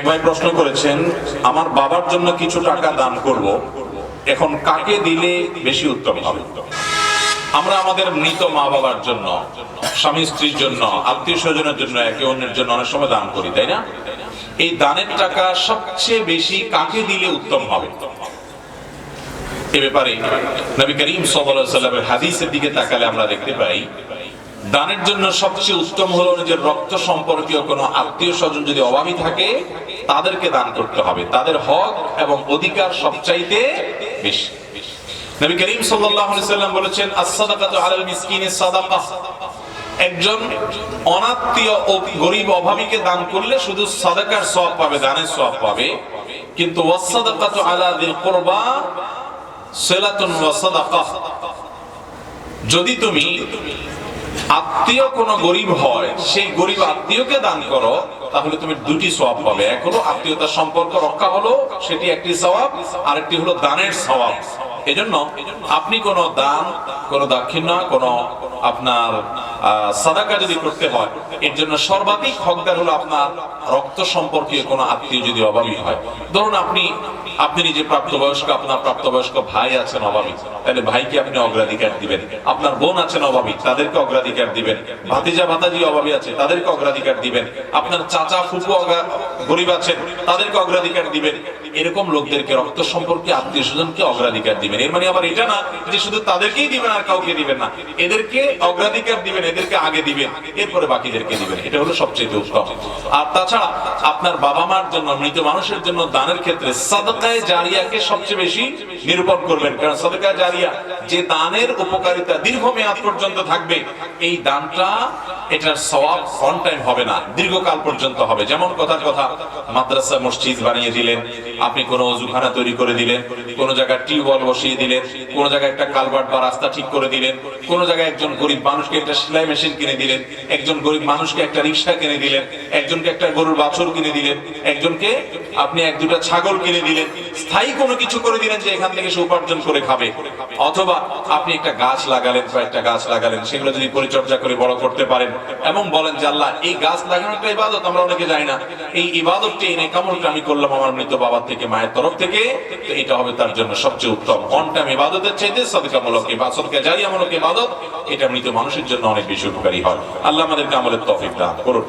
এক ভাই প্রশ্ন করেছেন, আমার বাবার জন্য কিছু টাকা দান করব, এখন কাকে দিলে বেশি উত্তম হবে? আমরা আমাদের মৃত মা বাবার জন্য, স্বামী স্ত্রীর জন্য, আত্মীয় স্বজনের জন্য, একে অন্যের জন্য অনেক সময় দান করি, তাই না? এই দানের টাকা সবচেয়ে বেশি কাকে দিলে উত্তম হবে? এ ব্যাপারে নবী করিম সাল্লাল্লাহু আলাইহি ওয়াসাল্লামের হাদিসের দিকে তাকালে আমরা দেখতে পাই, দানের জন্য সবচেয়ে উত্তম হলো যে রক্ত সম্পর্কীয় কোনো আত্মীয় স্বজন যদি অভাবী থাকে তাদেরকে দান করতে হবে। তাদের হক এবং অধিকার সবচাইতে বেশি। নবী করিম সাল্লাল্লাহু আলাইহি ওয়াসাল্লাম বলেছেন, আস-সাদাকাতু আলাল মিসকিনি সাদাকাহ। একজন অনাত্মীয় ও গরীব অভাবীকে দান করলে শুধু সাদাকার সওয়াব পাবে, দানের সওয়াব পাবে, কিন্তু ওয়াস-সাদাকাতু আলা যিল কুরবা সিলাতুন ওয়া সাদাকাহ। যদি তুমি আত্মীয় কোন গরিব হয়, সেই গরিব আত্মীয়কে দান করো, তাহলে তুমি দুটি সওয়াব পাবে। এক হলো আত্মীয়তার সম্পর্ক রক্ষা হলো, সেটি একটি সওয়াব, আরেকটি হলো দানের সওয়াব। এজন্য আপনি কোন দান, কোন দাক্ষিণ্য, কোন আপনার সাদাকা যদি করতে হয়, এর জন্য সর্বাধিক হকদার হলো আপনার রক্ত সম্পর্কীয় কোন আত্মীয় যদি অভাবী হয়। ধরুন আপনি নিজে প্রাপ্তবয়স্ক, আপনার প্রাপ্তবয়স্ক ভাই আছেন অভাবী, তাহলে ভাইকে আপনি অগ্রাধিকার দিবেন। আপনার বোন আছেন অভাবী, তাদেরকে অগ্রাধিকার দিবেন। ভাতিজা ভাতাজি অভাবী আছে, তাদেরকে অগ্রাধিকার দিবেন। আপনার চাচা ফুফু গরিব আছেন, তাদেরকে অগ্রাধিকার দিবেন। এরকম লোকদেরকে, রক্ত সম্পর্কে আত্মীয় স্বজনকে অগ্রাধিকার দিবেন। এর মানে আবার এটা না যে শুধু তাদেরকেই দিবেন আর কাউকে দিবেন না, এদেরকে অগ্রাধিকার দিবেন, এদেরকে আগে দিবেন, এরপরে বাকিদেরকে দিবেন। এটা হলো সবচেয়ে উত্তম। আর তাছাড়া আপনার বাবা মার জন্য, মৃত মানুষের জন্য দানের ক্ষেত্রে সাদাকায়ে জারিয়াকে সবচেয়ে বেশি নিরূপণ করবেন। কারণ সাদাকায়ে জারিয়া, যে দানের উপকারিতা দীর্ঘমেয়াদ পর্যন্ত থাকবে, এই দানটা, এটার সওয়াব অন টাইম হবে না, দীর্ঘকাল পর্যন্ত হবে। যেমন কথার কথা, মাদ্রাসা মসজিদ বানিয়ে দিলেন, আপনি কোন ওযুখানা তৈরি করে দিলেন, কোন জায়গায় টিউবওয়েল বসিয়ে দিলেন, কোন জায়গায় একটা কালভার্ট বা রাস্তা ঠিক করে দিলেন, কোন জায়গায় একজন গরিব মানুষকে একটা সেলাই মেশিন কিনে দিলেন, একজন গরিব মানুষকে একটা রিকশা কিনে দিলেন, একজনকে একটা গরুর বাছুর কিনে দিলেন, একজনকে আপনি এক দুটা ছাগল কিনে দিলেন, স্থায়ী কোনো কিছু করে দিলেন যে এখান থেকে সে উপার্জন করে খাবে। অথবা আপনি একটা গাছ লাগালেন, কয়েকটা গাছ লাগালেন, সেগুলো যদি পরিচর্যা করে বড় করতে পারেন এবং বলেন যে আল্লাহ, এই গাছ লাগানোটা ইবাদত, আমরা অনেকে জানি না, এই ইবাদতটি, এই নেকামলটা আমি করলাম আমার মৃত বাবার থেকে, মায়ের তরফ থেকে, তো এটা হবে তার জন্য সবচেয়ে উত্তম। অন টাইম ইবাদতের চাইতে সাদকামূলক বা সাদকায়ে জারিয়ামূলক ইবাদত, এটা মৃত মানুষের জন্য অনেক বেশি উপকারী হয়। আল্লাহ আমাদেরকে আমলের তৌফিক দান করুন।